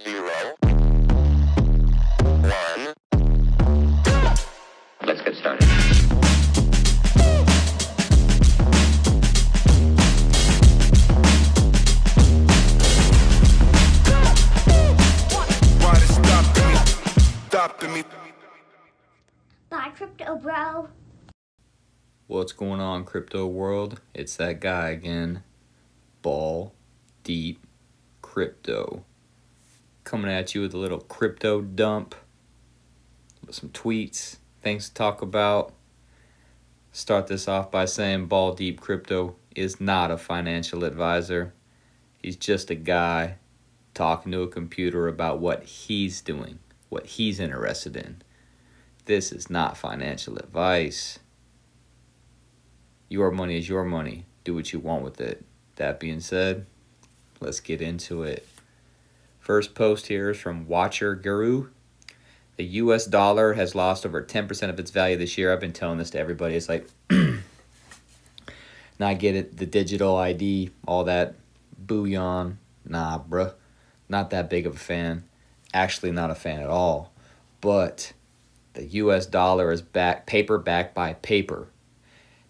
0, 1. Let's get started. Why they stopping me? Bye, crypto bro. What's going on, crypto world? It's that guy again, Ball Deep Crypto, coming at you with a little crypto dump, with some tweets, things to talk about. Start this off by saying Ball Deep Crypto is not a financial advisor. He's just a guy talking to a computer about what he's doing, what he's interested in. This is not financial advice. Your money is your money. Do what you want with it. That being said, let's get into it. First post here is from Watcher Guru. The US dollar has lost over 10% of its value this year. I've been telling this to everybody. It's like, now I get it, the digital ID, all that bouillon. Nah, bruh. Not that big of a fan. Actually not a fan at all. But the US dollar is paper backed by paper.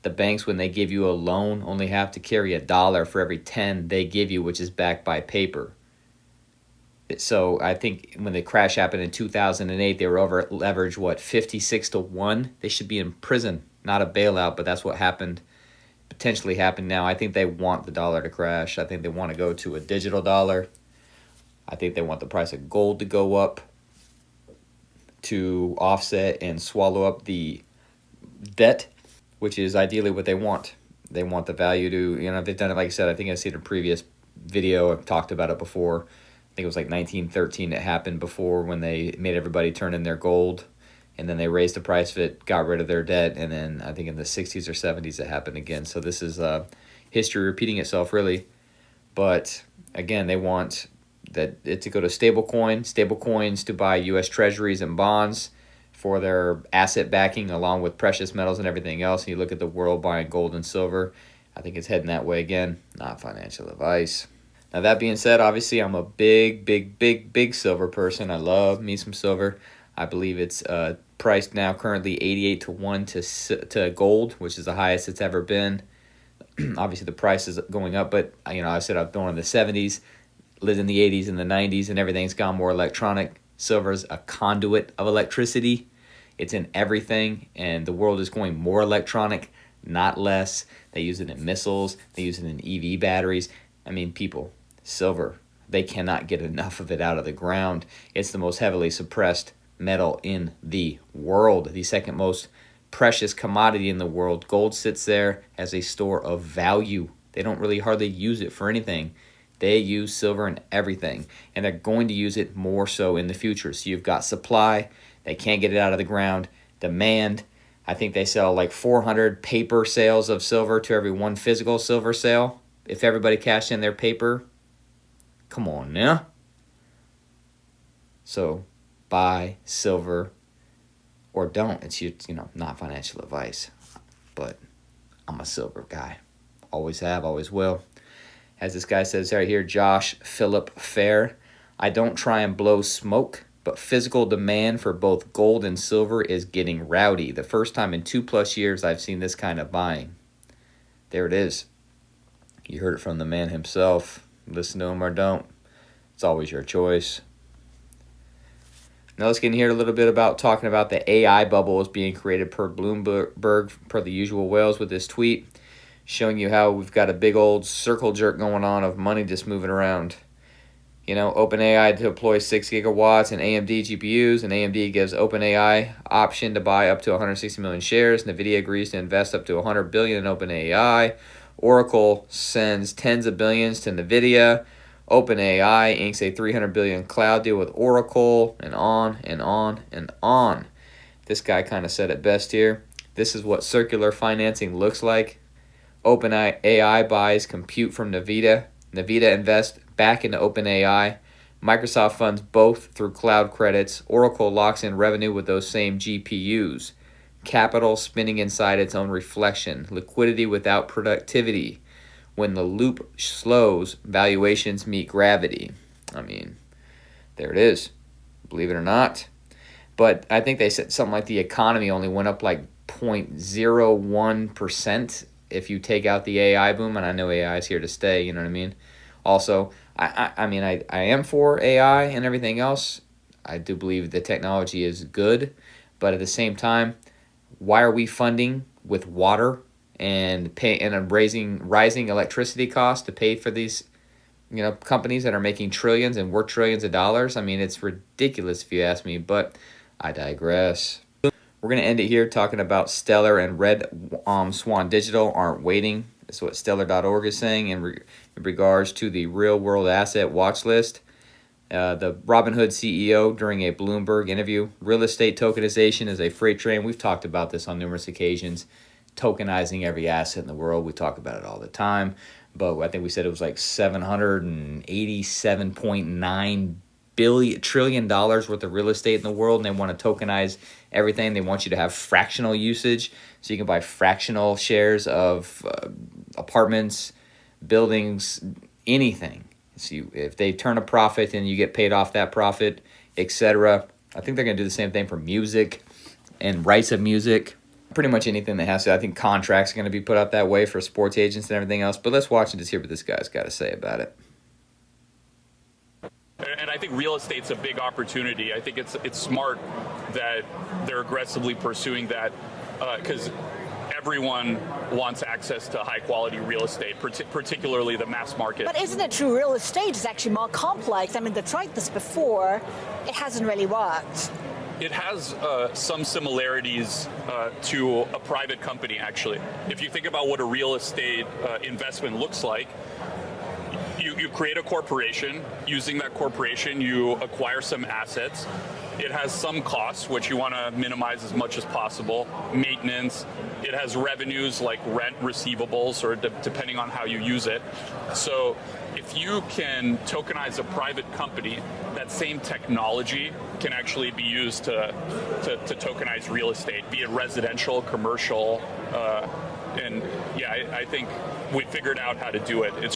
The banks, when they give you a loan, only have to carry $1 for every 10 they give you, which is backed by paper. So I think when the crash happened in 2008, they were over leveraged, 56 to 1? They should be in prison, not a bailout, but that's what happened, potentially happened now. I think they want the dollar to crash. I think they want to go to a digital dollar. I think they want the price of gold to go up to offset and swallow up the debt, which is ideally what they want. They want the value to, they've done it, like I said, I think I seen a previous video, I've talked about it before. I think it was like 1913 it happened before, when they made everybody turn in their gold, and then they raised the price of it, got rid of their debt, and then I think in the 60s or 70s it happened again. So this is history repeating itself, really. But again, they want it to go to stable coins to buy U.S. treasuries and bonds for their asset backing, along with precious metals and everything else. And you look at the world buying gold and silver, I think it's heading that way again. Not financial advice. Now, that being said, obviously I'm a big silver person. I love me some silver. I believe it's priced now currently 88 to 1 to gold, which is the highest it's ever been. Obviously the price is going up, but I said I've been in the 70s, lived in the 80s and the 90s, and everything's gone more electronic. Silver's a conduit of electricity. It's in everything, and the world is going more electronic, not less. They use it in missiles. They use it in EV batteries. I mean, people, silver, they cannot get enough of it out of the ground. It's the most heavily suppressed metal in the world, the second most precious commodity in the world. Gold sits there as a store of value. They don't really hardly use it for anything. They use silver in everything, and they're going to use it more so in the future. So you've got supply. They can't get it out of the ground. Demand. I think they sell like 400 paper sales of silver to every one physical silver sale. If everybody cashed in their paper, come on now. So buy silver or don't. It's not financial advice, but I'm a silver guy. Always have, always will. As this guy says right here, Josh Philip Fair, I don't try and blow smoke, but physical demand for both gold and silver is getting rowdy. The first time in 2+ years I've seen this kind of buying. There it is. You heard it from the man himself. Listen to him or don't. It's always your choice. Now let's get in here a little bit about talking about the AI bubble is being created per Bloomberg, per the usual whales, with this tweet showing you how we've got a big old circle jerk going on of money just moving around. OpenAI deploys 6 gigawatts in AMD GPUs, and AMD gives OpenAI option to buy up to 160 million shares. NVIDIA agrees to invest up to $100 billion in OpenAI. Oracle sends tens of billions to NVIDIA. OpenAI inks a $300 billion cloud deal with Oracle, and on and on and on. This guy kind of said it best here. This is what circular financing looks like. OpenAI buys compute from NVIDIA. NVIDIA invests back into OpenAI. Microsoft funds both through cloud credits. Oracle locks in revenue with those same GPUs. Capital spinning inside its own reflection. Liquidity without productivity. When the loop slows, valuations meet gravity. I mean, There it is, believe it or not. But I think they said something like the economy only went up like 0.01% if you take out the AI boom, and I know AI is here to stay, you know what I mean? Also, I mean, I am for AI and everything else. I do believe the technology is good, but at the same time, why are we funding with water and rising electricity costs to pay for these, you know, companies that are making trillions and worth trillions of dollars? I mean, it's ridiculous if you ask me, but I digress. We're going to end it here talking about Stellar and Red Swan Digital aren't waiting. That's what Stellar.org is saying in regards to the real world asset watch list. The Robinhood CEO during a Bloomberg interview, real estate tokenization is a freight train. We've talked about this on numerous occasions. Tokenizing every asset in the world. We talk about it all the time. But I think we said it was like $787.9 trillion worth of real estate in the world, and they want to tokenize everything. They want you to have fractional usage, so you can buy fractional shares of apartments, buildings, anything. So if they turn a profit and you get paid off that profit, etc. I think they're going to do the same thing for music and rights of music. Pretty much anything that has to. I think contracts are going to be put out that way for sports agents and everything else. But let's watch and just hear what this guy's got to say about it. And I think real estate's a big opportunity. I think it's smart that they're aggressively pursuing that because everyone wants access to high-quality real estate, particularly the mass market. But isn't it true real estate is actually more complex? I mean, they tried this before. It hasn't really worked. It has some similarities to a private company, actually. If you think about what a real estate investment looks like, you create a corporation. Using that corporation, you acquire some assets. It has some costs, which you want to minimize as much as possible. Maintenance. It has revenues like rent, receivables, or depending on how you use it. So if you can tokenize a private company, that same technology can actually be used to tokenize real estate, be it residential, commercial, and yeah, I think we figured out how to do it. It's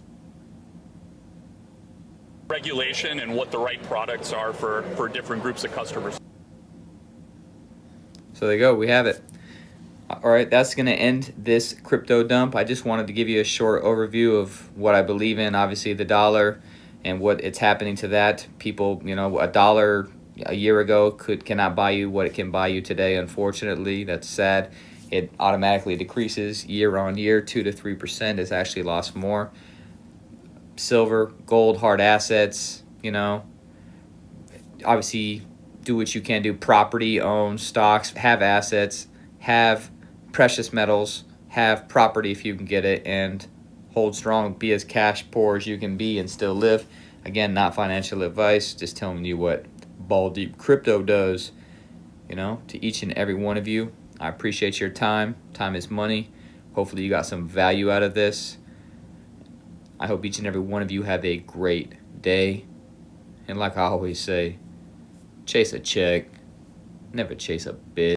regulation and what the right products are for different groups of customers. So there you go. We have it. All right, that's going to end this crypto dump. I just wanted to give you a short overview of what I believe in, obviously the dollar and what it's happening to that. People, you know, a dollar a year ago cannot buy you what it can buy you today, unfortunately. That's sad. It automatically decreases year on year. 2 to 3% has actually lost more. Silver, gold, hard assets, you know, obviously do what you can do. Property, own stocks, have assets, have precious metals, have property if you can get it, and hold strong. Be as cash poor as you can be and still live. Again, not financial advice, just telling you what Ball Deep Crypto does, you know, to each and every one of you. I appreciate your time. Time is money. Hopefully you got some value out of this. I hope each and every one of you have a great day. And like I always say, chase a check, never chase a bitch.